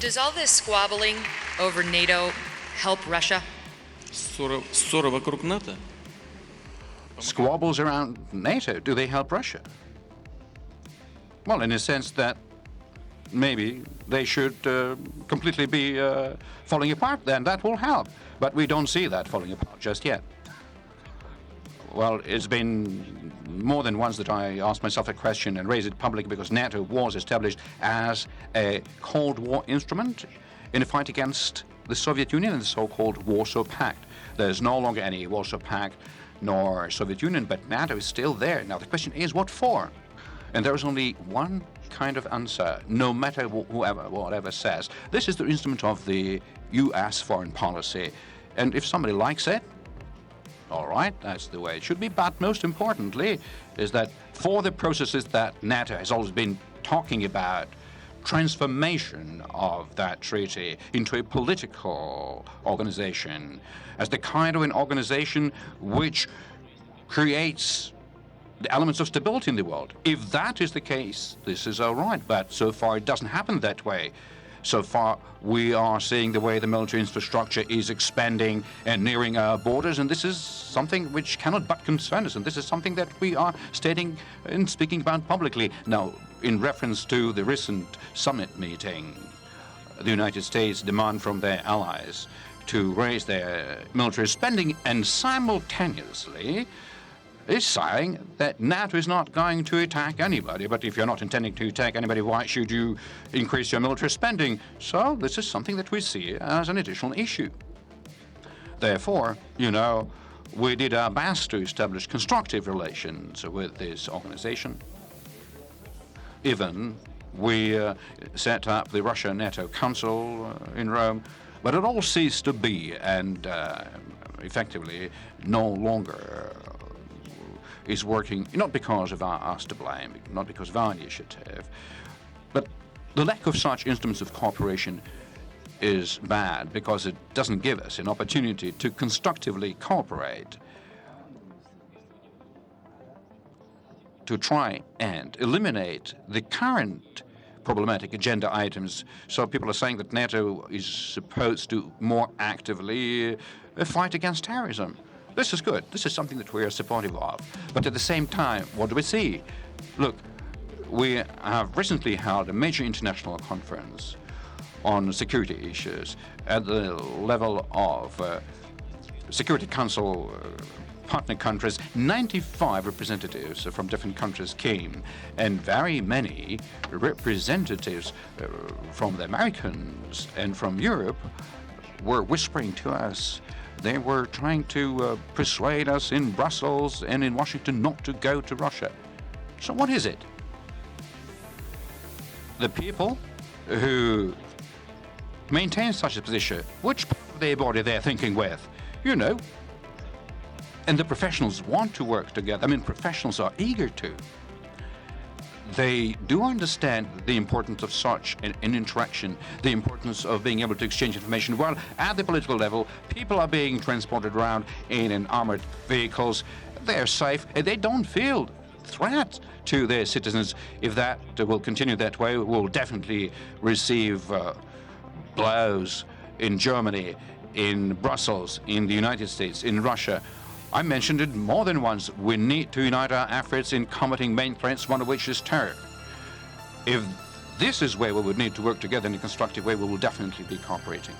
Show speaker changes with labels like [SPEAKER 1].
[SPEAKER 1] Does all this squabbling over NATO help Russia?
[SPEAKER 2] Ссора вокруг НАТО?
[SPEAKER 3] Squabbles around NATO, do they help Russia? Well, in a sense that maybe they should completely be falling apart, then that will help. But we don't see that falling apart just yet. Well, it's been more than once that I asked myself a question and raised it publicly, because NATO was established as a Cold War instrument in a fight against the Soviet Union and the so-called Warsaw Pact. There's no longer any Warsaw Pact nor Soviet Union, but NATO is still there. Now, the question is, what for? And there is only one kind of answer, no matter whatever says. This is the instrument of the U.S. foreign policy. And if somebody likes it, all right, that's the way it should be. But most importantly is that for the processes that NATO has always been talking about, transformation of that treaty into a political organization, as the kind of an organization which creates the elements of stability in the world. If that is the case, this is all right. But so far, it doesn't happen that way. So far, we are seeing the way the military infrastructure is expanding and nearing our borders, and this is something which cannot but concern us, and this is something that we are stating and speaking about publicly. Now, in reference to the recent summit meeting, the United States demand from their allies to raise their military spending, and simultaneously is saying that NATO is not going to attack anybody. But if you're not intending to attack anybody, why should you increase your military spending? So this is something that we see as an additional issue. Therefore, you know, we did our best to establish constructive relations with this organization. Even we set up the Russia-NATO Council in Rome, but it all ceased to be, and effectively no longer is working, not because of us to blame, not because of our initiative, but the lack of such instruments of cooperation is bad because it doesn't give us an opportunity to constructively cooperate, to try and eliminate the current problematic agenda items. So people are saying that NATO is supposed to more actively fight against terrorism. This is good. This is something that we are supportive of. But at the same time, what do we see? Look, we have recently held a major international conference on security issues at the level of Security Council partner countries. 95 representatives from different countries came, and very many representatives from the Americans and from Europe were whispering to us. They were trying to persuade us in Brussels and in Washington not to go to Russia. So what is it? The people who maintain such a position, which part of their body they're thinking with, you know? And the professionals want to work together. I mean, professionals are eager to. They do understand the importance of such an interaction, the importance of being able to exchange information. Well, at the political level, people are being transported around in armored vehicles. They're safe, and they don't feel threat to their citizens. If that will continue that way, we'll definitely receive blows in Germany, in Brussels, in the United States, in Russia. I mentioned it more than once. We need to unite our efforts in combating main threats, one of which is terror. If this is where we would need to work together in a constructive way, we will definitely be cooperating.